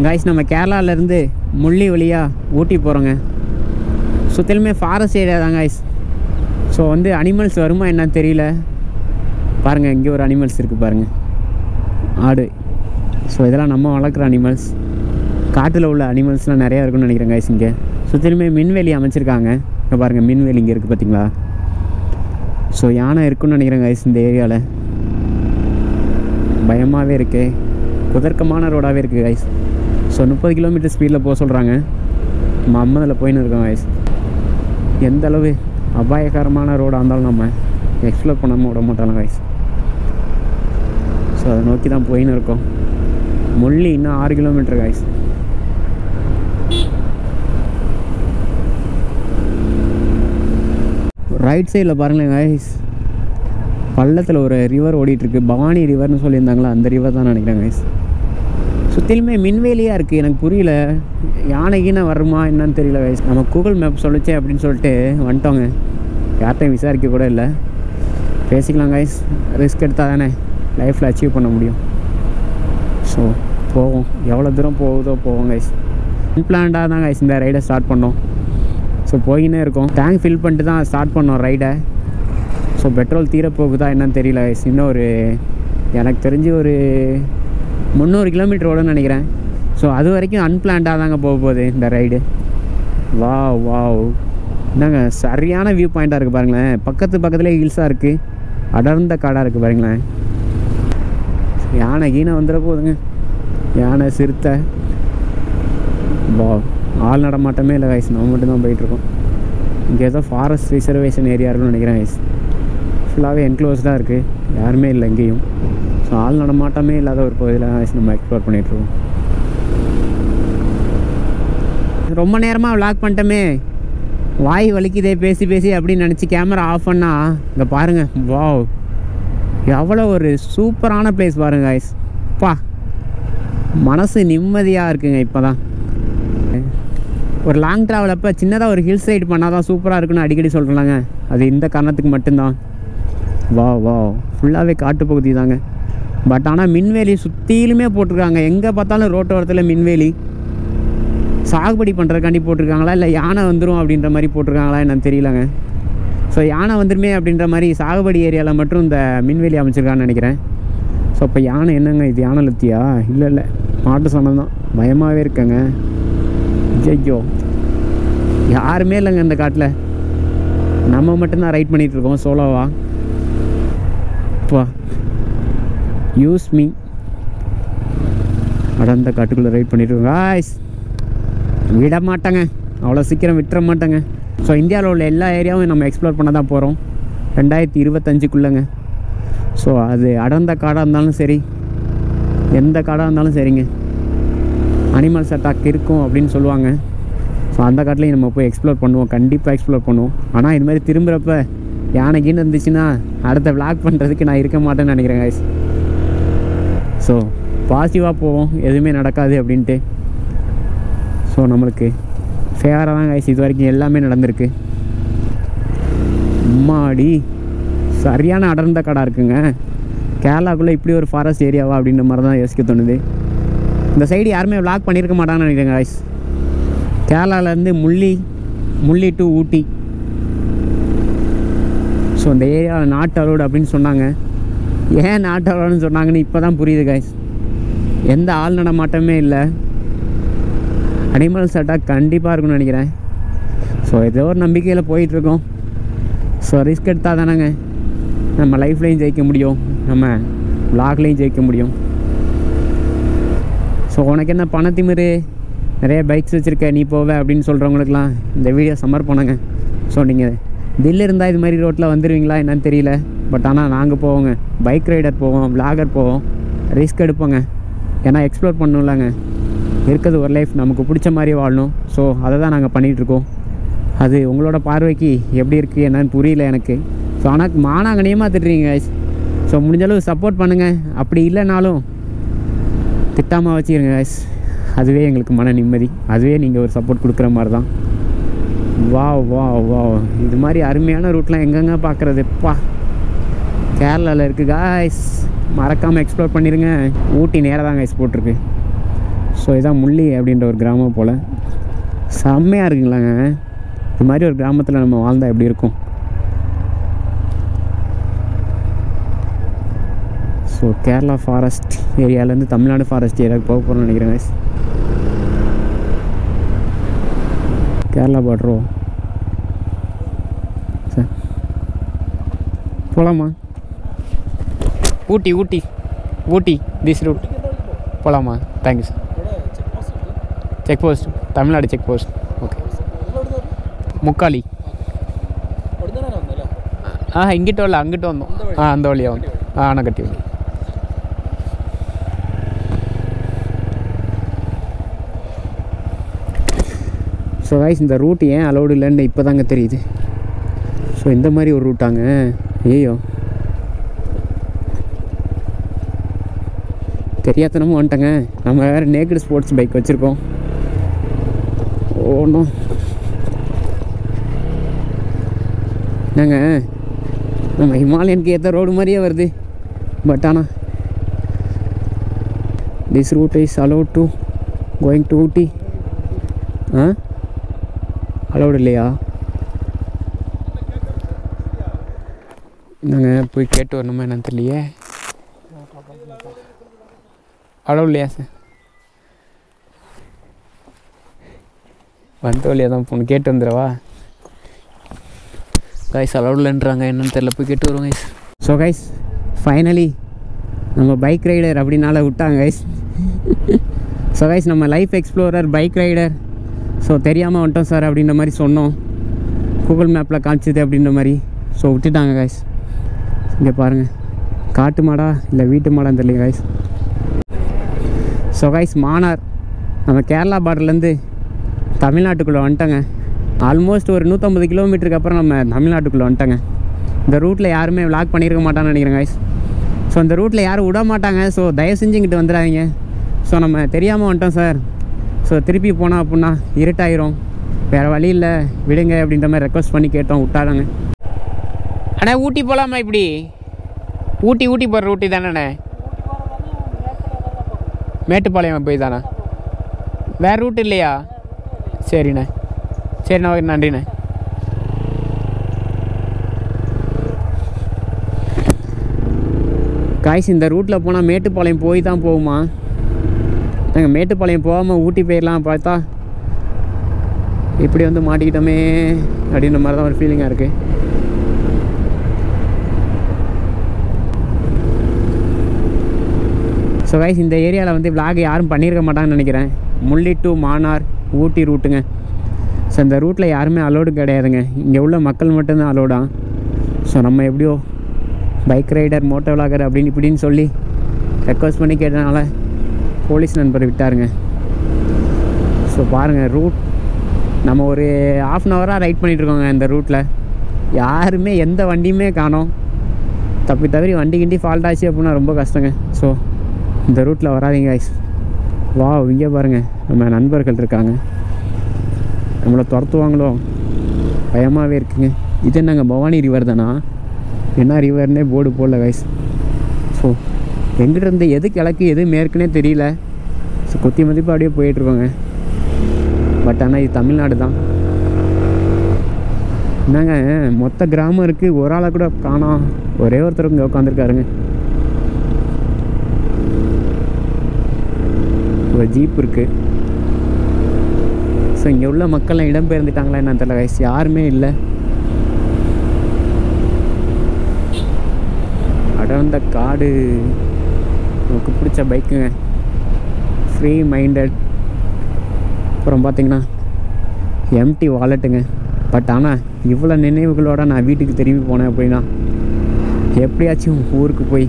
Guys நம்ம கேரளாவிலேருந்து முள்ளி வழியாக ஊட்டி போகிறோங்க. சுற்றிலுமே ஃபாரஸ்ட் ஏரியா தான் காய்ஸ். ஸோ வந்து அனிமல்ஸ் வருமா என்னன்னு தெரியல. பாருங்கள், இங்கே ஒரு அனிமல்ஸ் இருக்குது பாருங்கள், ஆடு. ஸோ இதெல்லாம் நம்ம வளர்க்குற அனிமல்ஸ். காட்டில் உள்ள அனிமல்ஸ்லாம் நிறையா இருக்குன்னு நினைக்கிறேன் காய்ஸ். இங்கே சுற்றிலுமே மின்வேலி அமைச்சிருக்காங்க. இங்கே பாருங்கள், மின்வேலி இங்கே இருக்குது பார்த்தீங்களா. ஸோ யானை இருக்குன்னு நினைக்கிறேன் காய்ஸ் இந்த ஏரியாவில். பயமாகவே இருக்குது, குதர்க்கமான ரோடாகவே இருக்குது காய்ஸ். ஸோ 30 கிலோமீட்டர் ஸ்பீடில் போக சொல்கிறாங்க. நம்ம 50 போயின்னு இருக்கோம் காய்ஸ். எந்த அளவு அபாயகரமான ரோடாக இருந்தாலும் நம்ம எக்ஸ்ப்ளோர் பண்ணாமல் விட மாட்டாங்க காய்ஸ். ஸோ அதை நோக்கி தான் போயின்னு இருக்கோம். முள்ளி இன்னும் 6 கிலோமீட்டர் காய்ஸ். ரைட் சைடில் பாருங்களேன் காய்ஸ், பள்ளத்தில் ஒரு ரிவர் ஓடிட்டுருக்கு. பவானி ரிவர்னு சொல்லியிருந்தாங்களா, அந்த ரிவர் தான் நினைக்கிறேன் காய்ஸ். சுற்றிலுமே மின்வேலியாக இருக்குது. எனக்கு புரியல, யானைக்குன்னு வருமா என்னன்னு தெரியல காய்ஸ். நம்ம கூகுள் மேப் சொல்லிச்சே அப்படின்னு சொல்லிட்டு வந்துட்டோங்க. யார்கிட்டையும் விசாரிக்க கூட இல்லை. பேசிக்கலாம் காய்ஸ், ரிஸ்க் எடுத்தால் தானே லைஃப்பில் அச்சீவ் பண்ண முடியும். ஸோ போவோம், எவ்வளோ தூரம் போகுதோ போவோம் காய்ஸ். அன்பிளான்டாக தான் காய்ஸ் இந்த ரைடை ஸ்டார்ட் பண்ணோம். ஸோ போயின்னே இருக்கோம். டேங்க் ஃபில் பண்ணிட்டு தான் ஸ்டார்ட் பண்ணோம் ரைடை. ஸோ பெட்ரோல் தீரப்போகுதா என்னன்னு தெரியல காய்ஸ். இன்னும் ஒரு எனக்கு தெரிஞ்சு ஒரு 300 கிலோமீட்டர் ஓடுன்னு நினைக்கிறேன். ஸோ அது வரைக்கும் அன்பிளான்டாக தாங்க போக போகுது இந்த ரைடு. வாவ் என்னங்க சரியான வியூ பாயிண்ட்டாக இருக்குது பாருங்களேன். பக்கத்துலேயே ஹில்ஸாக இருக்குது, அடர்ந்த காடாக இருக்குது பாருங்களேன். யானை கீனை வந்துட போகுதுங்க, யானை சிறுத்தை. ஆள் நடமாட்டமே இல்லை காய்ஸ், நம்ம மட்டும்தான் போயிட்டுருக்கோம். இங்கே ஏதோ ஃபாரஸ்ட் ரிசர்வேஷன் ஏரியா இருக்குன்னு நினைக்கிறேன் காய்ஸ். ஃபுல்லாகவே என்க்ளோஸ்டாக இருக்குது, யாருமே இல்லை எங்கேயும். ஸோ ஆள் நடமாட்டமே இல்லாத ஒரு பகுதியில் காய்ஸ் நம்ம எக்ஸ்ப்ளோர் பண்ணிகிட்ருக்கோம். ரொம்ப நேரமாக விளாக் பண்ணிட்டோமே, வாய் வலிக்குதே பேசி அப்படின்னு நினச்சி கேமரா ஆஃப் பண்ணால் இங்கே பாருங்கள். வாவ், எவ்வளோ ஒரு சூப்பரான பிளேஸ் பாருங்கள் காய்ஸ். பா, மனசு நிம்மதியாக இருக்குங்க. இப்போ தான் ஒரு லாங் ட்ராவல் அப்போ சின்னதாக ஒரு ஹில் சைடு பண்ணால் தான் சூப்பராக இருக்குன்னு அடிக்கடி சொல்கிறாங்க. அது இந்த காரணத்துக்கு மட்டும்தான். வா ஃபுல்லாகவே காட்டுப்பகுதி தாங்க. பட் ஆனால் மின்வேலி சுற்றிலுமே போட்டிருக்காங்க. எங்கே பார்த்தாலும் ரோட்டோரத்தில் மின்வேலி. சாகுபடி பண்ணுறதுக்காண்டி போட்டிருக்காங்களா இல்லை யானை வந்துடும் அப்படின்ற மாதிரி போட்டிருக்காங்களா என்னன்னு தெரியலங்க. ஸோ யானை வந்துருமே அப்படின்ற மாதிரி சாகுபடி ஏரியாவில் மட்டும் இந்த மின்வேலி அமைச்சிருக்கான்னு நினைக்கிறேன். ஸோ இப்போ யானை என்னங்க, இது யானை லத்தியா? இல்லை மாட்டு சாணம் தான். பயமாகவே இருக்கேங்க. ஐயோ, யாருமே இல்லைங்க இந்த காட்டில், நம்ம மட்டும்தான் ரைட் பண்ணிகிட்ருக்கோம் சோலோவா. இப்போ யூஸ் மீ அடர்ந்த காட்டுக்குள்ளே ரைட் பண்ணிகிட்ருக்கோம் காய்ஸ். விட மாட்டாங்க, அவ்வளோ சீக்கிரம் விட்டுற மாட்டாங்க. ஸோ இந்தியாவில் உள்ள எல்லா ஏரியாவும் நம்ம எக்ஸ்ப்ளோர் பண்ண தான் போகிறோம் 2025க்குள்ளேங்க. ஸோ அது அடர்ந்த காடாக இருந்தாலும் சரி, எந்த காடாக இருந்தாலும் சரிங்க, அனிமல்ஸ் அட்டாக் இருக்கும் அப்படின்னு சொல்லுவாங்க. ஸோ அந்த காட்டிலையும் நம்ம போய் எக்ஸ்ப்ளோர் பண்ணுவோம், கண்டிப்பாக எக்ஸ்ப்ளோர் பண்ணுவோம். ஆனால் இது மாதிரி திரும்புகிறப்ப யானைக்குன்னு இருந்துச்சுன்னா அடுத்த விளாக் பண்ணுறதுக்கு நான் இருக்க மாட்டேன்னு நினைக்கிறேன் காய்ஸ். ஸோ பாசிட்டிவாக போவோம், எதுவுமே நடக்காது அப்படின்ட்டு. ஸோ நம்மளுக்கு ஃபேவராக தான் காய்ஸ் இது வரைக்கும் எல்லாமே நடந்திருக்கு. அம்மாடி, சரியான அடர்ந்த காடாக இருக்குங்க. கேரளாக்குள்ளே இப்படி ஒரு ஃபாரஸ்ட் ஏரியாவா அப்படின்ற மாதிரி தான் யோசிக்க தோணுது. இந்த சைடு யாருமே விளாக் பண்ணியிருக்க மாட்டாங்கன்னு நினைக்கிறேன் காய்ஸ். கேரளாவிலேருந்து முள்ளி டு ஊட்டி. ஸோ இந்த ஏரியாவில் நாட்டு அலோடு அப்படின்னு சொன்னாங்க. ஏன் நாட்டு அலோடுன்னு சொன்னாங்கன்னு இப்போ தான் புரியுது காய்ஸ். எந்த ஆள் நடமாட்டமே இல்லை, அனிமல்ஸ் அட்டாக் கண்டிப்பாக இருக்குன்னு நினைக்கிறேன். ஸோ ஏதோ ஒரு நம்பிக்கையில் போயிட்டுருக்கோம். ஸோ ரிஸ்க் எடுத்தால் தானேங்க நம்ம லைஃப்லேயும் ஜெயிக்க முடியும், நம்ம விளாக்லேயும் ஜெயிக்க முடியும். ஸோ உனக்கு என்ன பணத்திமிரு, நிறைய பைக்ஸ் வச்சுருக்க, நீ போவே அப்படின்னு சொல்கிறவங்களுக்குலாம் இந்த வீடியோ சமர்ப்பணங்க. ஸோ நீங்கள் தில் இருந்தால் இது மாதிரி ரோட்டில் வந்துடுவீங்களா என்னன்னு தெரியல. பட் ஆனால் நாங்கள் போவோங்க, பைக் ரைடர் போவோம், விளாகர் போவோம், ரிஸ்க் எடுப்போங்க. ஏன்னா எக்ஸ்ப்ளோர் பண்ணணும்லங்க, இருக்கிறது ஒரு லைஃப், நமக்கு பிடிச்ச மாதிரி வாழணும். ஸோ அதை தான் நாங்கள் பண்ணிகிட்ருக்கோம். அது உங்களோட பார்வைக்கு எப்படி இருக்குது என்னன்னு புரியல எனக்கு. ஸோ ஆனால் மானாங்கனியமாக திட்டுறீங்க கைஸ். ஸோ முடிஞ்சளவு சப்போர்ட் பண்ணுங்கள், அப்படி இல்லைனாலும் திட்டாமல் வச்சுருங்க கைஸ். அதுவே எங்களுக்கு மன நிம்மதி, அதுவே நீங்கள் ஒரு சப்போர்ட் கொடுக்குற மாதிரி தான். வா இது மாதிரி அருமையான ரூட்லாம் எங்கெங்க பார்க்குறதுப்பா. கேரளாவில் இருக்குது காய்ஸ், மறக்காமல் எக்ஸ்ப்ளோர் பண்ணிடுங்க. ஊட்டி நேராக தான் கைஸ் போட்டிருக்கு. ஸோ இதான் முள்ளி அப்படின்ற ஒரு கிராமம் போல். செம்மையாக இருக்குங்களாங்க. இது மாதிரி ஒரு கிராமத்தில் நம்ம வாழ்ந்தால் எப்படி இருக்கும். ஸோ கேரளா ஃபாரஸ்ட் ஏரியாவிலேருந்து தமிழ்நாடு ஃபாரஸ்ட் ஏரியாவுக்கு போக போகிறோம்னு நினைக்கிறேன். கேரளா பார்டரோ சார் போகலாமா? ஊட்டி ஊட்டி ஊட்டி திஸ் ரூட் போகலாமா? Thank you sir. Check post Tamil Nadu check post. Okay. Mukkali. இங்கிட்ட வரல, அங்கிட்ட வந்தோம். அந்த வழியாக வந்து அணைக்கட்டி வந்து. ஸோ கைஸ் இந்த ரூட் ஏன் அலௌடு இல்லைன்னு இப்போ தாங்க தெரியுது. ஸோ இந்த மாதிரி ஒரு ரூட்டாங்க. ஐயோ தெரியாதனமும் வந்துட்டேங்க. நம்ம வேறு நேக்கட் ஸ்போர்ட்ஸ் பைக் வச்சுருக்கோம். ஒன்றும் என்னங்க நம்ம ஹிமாலயனுக்கு ஏற்ற ரோடு மாதிரியே வருது. பட் ஆனால் this route is allowed to going to Ooty. Allowed இல்லையா? நாங்கள் போய் கேட்டு வரணுமா என்னன்னு தெரியலையே. அலௌடு இல்லையா சார்? வந்த வழியாக தான் போகணும். கேட்டு வந்துடுவா கைஸ். அலௌடு இல்லைன்றாங்க, என்னன்னு தெரியல. போய் கேட்டு வருவோம் கைஸ். ஸோ கைஸ் ஃபைனலி நம்ம பைக் ரைடர் அப்படின்னால விட்டாங்க கைஸ். ஸோ கைஸ் நம்ம life explorer bike rider. So தெரியாமல் வந்துட்டோம் சார் அப்படின்ற மாதிரி சொன்னோம். கூகுள் மேப்பில் காமிச்சிது அப்படின்ற மாதிரி. ஸோ விட்டுட்டாங்க கைஸ். இங்கே பாருங்கள், காட்டு மாடா இல்லை வீட்டு மாடான்னு தெரியல கைஸ். ஸோ கைஸ் மானார் நம்ம கேரளா பார்டர்லேருந்து தமிழ்நாட்டுக்குள்ளே வந்துட்டோங்க. ஆல்மோஸ்ட் ஒரு 150 கிலோமீட்டருக்கு அப்புறம் நம்ம தமிழ்நாட்டுக்குள்ளே வந்துட்டோங்க. இந்த ரூட்டில் யாருமே விளாக் பண்ணியிருக்க மாட்டான்னு நினைக்கிறேன் கைஸ். ஸோ இந்த ரூட்டில் யாரும் விட மாட்டாங்க. ஸோ தயவு செஞ்சு இங்கிட்டு வந்துடாதீங்க. ஸோ நம்ம தெரியாமல் வந்துட்டோம் சார். ஸோ திருப்பி போனோம் அப்படின்னா இருட்டாயிரும், வேறு வழி இல்லை, விடுங்க அப்படின்ற மாதிரி ரெக்வஸ்ட் பண்ணி கேட்டோம். விட்டாதாங்க. ஆனால் ஊட்டி போகலாமா? இப்படி ஊட்டி போகிற ரூட்டி தானே? மேட்டுப்பாளையம் போய் தானே? வேறு ரூட் இல்லையா? சரிண்ணே, சரிண்ணா, ஓகே, நன்றிண்ணே. காய்ஸ் இந்த ரூட்டில் போனால் மேட்டுப்பாளையம் போய் தான் போகுமா? நாங்கள் மேட்டுப்பாளையம் போகாமல் ஊட்டி போயிடலாம் பார்த்தா இப்படி வந்து மாட்டிக்கிட்டோமே அப்படின்ற மாதிரி தான் ஒரு ஃபீலிங்காக இருக்குது. ஸோ கைஸ் இந்த ஏரியாவில் வந்து விளாக் யாரும் பண்ணியிருக்க மாட்டாங்கன்னு நினைக்கிறேன். Mulli to மானார் Ooty ரூட்டுங்க. ஸோ இந்த ரூட்டில் யாருமே அலோடு கிடையாதுங்க. இங்கே உள்ள மக்கள் மட்டும்தான் அலோடான். ஸோ நம்ம எப்படியோ பைக் ரைடர் மோட்டோ விளாகர் அப்படின்னு இப்படின்னு சொல்லி ரெக்வஸ்ட் பண்ணி கேட்டனால போலீஸ் நண்பர் விட்டாருங்க. ஸோ பாருங்கள் ரூட் நம்ம ஒரு 1/2 ஹவராக ரைட் பண்ணிகிட்ருக்கோங்க. இந்த ரூட்டில் யாருமே எந்த வண்டியுமே காணோம். தவறி வண்டி கிண்டி ஃபால்ட் ஆச்சு அப்படின்னா ரொம்ப கஷ்டங்க. ஸோ இந்த ரூட்டில் வராதிங்க கைஸ். வா இங்கே பாருங்கள், நம்ம நண்பர்கள் இருக்காங்க. நம்மளை துரத்துவாங்களோ பயமாகவே இருக்குங்க. இது என்னங்க பவானி ரிவர் தானா? என்ன ரிவர்னே போர்டு போடல கைஸ். ஸோ எங்கிட்டிருந்து எது கிழக்கு எது மேற்குனே தெரியல. ஸோ குத்தி மதிப்பு அப்படியே போயிட்டுருக்கோங்க. பட் ஆனால் இது தமிழ்நாடு தான். என்னங்க மொத்த கிராமம் இருக்குது, ஒரு ஆளை கூட காணோம். ஒரே ஒருத்தர் இங்கே உட்காந்துருக்காருங்க. ஒரு ஜீப் இருக்குது. ஸோ இங்கே உள்ள மக்கள்லாம் இடம்பெயர்ந்துட்டாங்களா என்னன்னு தெரியல கைஸ். யாருமே இல்லை. அடர்ந்த காடு. நமக்கு பிடிச்ச பைக்குங்க, ஃப்ரீ மைண்டட். அப்புறம் பார்த்திங்கன்னா எம்டி வாலெட்டுங்க. பட் ஆனால் இவ்வளோ நினைவுகளோடு நான் வீட்டுக்கு திரும்பி போனேன் அப்படின்னா எப்படியாச்சும் ஊருக்கு போய்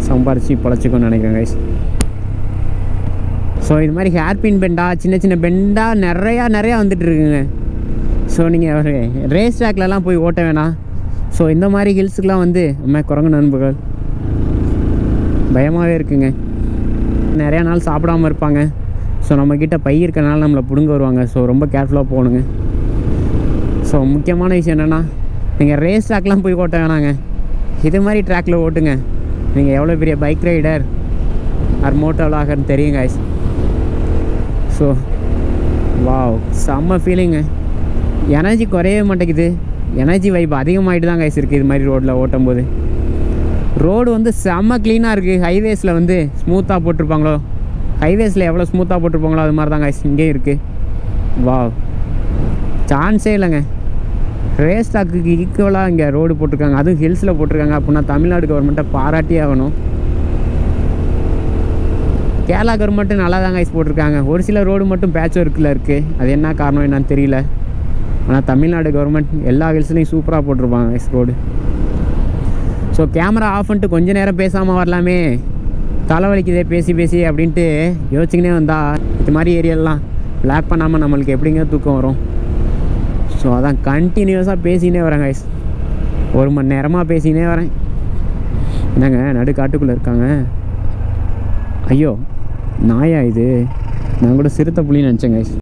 சம்பாரித்து பழச்சிக்கோன்னு நினைக்கிறேன் கைஸ். ஸோ இது மாதிரி ஹேர்பின் பெண்டாக சின்ன சின்ன பெண்டாக நிறையா வந்துட்டுருக்குங்க. ஸோ நீங்கள் ஒரு ரேஸ் ட்ராக்லலாம் போய் ஓட்ட வேணாம். ஸோ இந்த மாதிரி ஹில்ஸுக்கெலாம் வந்து நம்ம குரங்கு நண்பர்கள் பயமாகவே இருக்குங்க. நிறையா நாள் சாப்பிடாமல் இருப்பாங்க. ஸோ நம்மக்கிட்ட பை இருக்கனால நம்மளை பிடுங்க வருவாங்க. ஸோ ரொம்ப கேர்ஃபுல்லாக போகணுங்க. ஸோ முக்கியமான விஷயம் என்னென்னா, நீங்கள் ரேஸ் ட்ராக்லாம் போய் ஓட்ட வேணாங்க. இது மாதிரி ட்ராக்கில் ஓட்டுங்க. நீங்கள் எவ்வளோ பெரிய பைக் ரைடர் ஆர் மோட்டோ விளாகர்னு தெரியும் கைஸ். ஸோ வாவ் செம்ம ஃபீலிங்கு. எனர்ஜி குறையவே மாட்டேங்குது, எனர்ஜி வைப் அதிகமாகிட்டு தான் கைஸ் இருக்குது இது மாதிரி ரோட்டில் ஓட்டும் போது. ரோடு வந்து செம்ம க்ளீனாக இருக்குது. ஹைவேஸில் வந்து ஸ்மூத்தாக போட்டிருப்பாங்களோ, ஹைவேஸில் எவ்வளோ ஸ்மூத்தாக போட்டிருப்பாங்களோ அது மாதிரி தான் கைஸ் இங்கேயும் இருக்குது. வாவ் சான்ஸே இல்லைங்க. ரேஸ் ட்ராக்குக்கு ஈக்குவலாக இங்கே ரோடு போட்டிருக்காங்க, அதுவும் ஹில்ஸில் போட்டிருக்காங்க அப்படின்னா தமிழ்நாடு கவர்மெண்ட்டை பாராட்டியே ஆகணும். கேரளா கவர்மெண்ட்டு நல்லா தான் கைஸ் போட்டிருக்காங்க. ஒரு சில ரோடு மட்டும் பேட்ச் ஒர்க்கில் இருக்குது, அது என்ன காரணம் என்னன்னு தெரியல. ஆனால் தமிழ்நாடு கவர்மெண்ட் எல்லா ஹில்ஸ்லையும் சூப்பராக போட்டிருப்பாங்க guys road. So camera off பண்ணிட்டு கொஞ்சம் நேரம் பேசாமல் வரலாமே, தலைவலிக்குதே பேசி பேசி அப்படின்ட்டு யோசிச்சுக்கினே வந்தால் இது மாதிரி ஏரியாலாம் ப்ளாக் பண்ணாமல் நம்மளுக்கு எப்படிங்க தூக்கம் வரும். ஸோ அதான் கண்டினியூஸாக பேசினே வரேன் கைஸ், 1 மணி நேரமாக பேசினே வரேன். என்னங்க நடு காட்டுக்குள்ளே இருக்காங்க. ஐயோ நாயா இது, நான் கூட சிறுத்தை புலின்னு நினச்சேன் கைஸ்.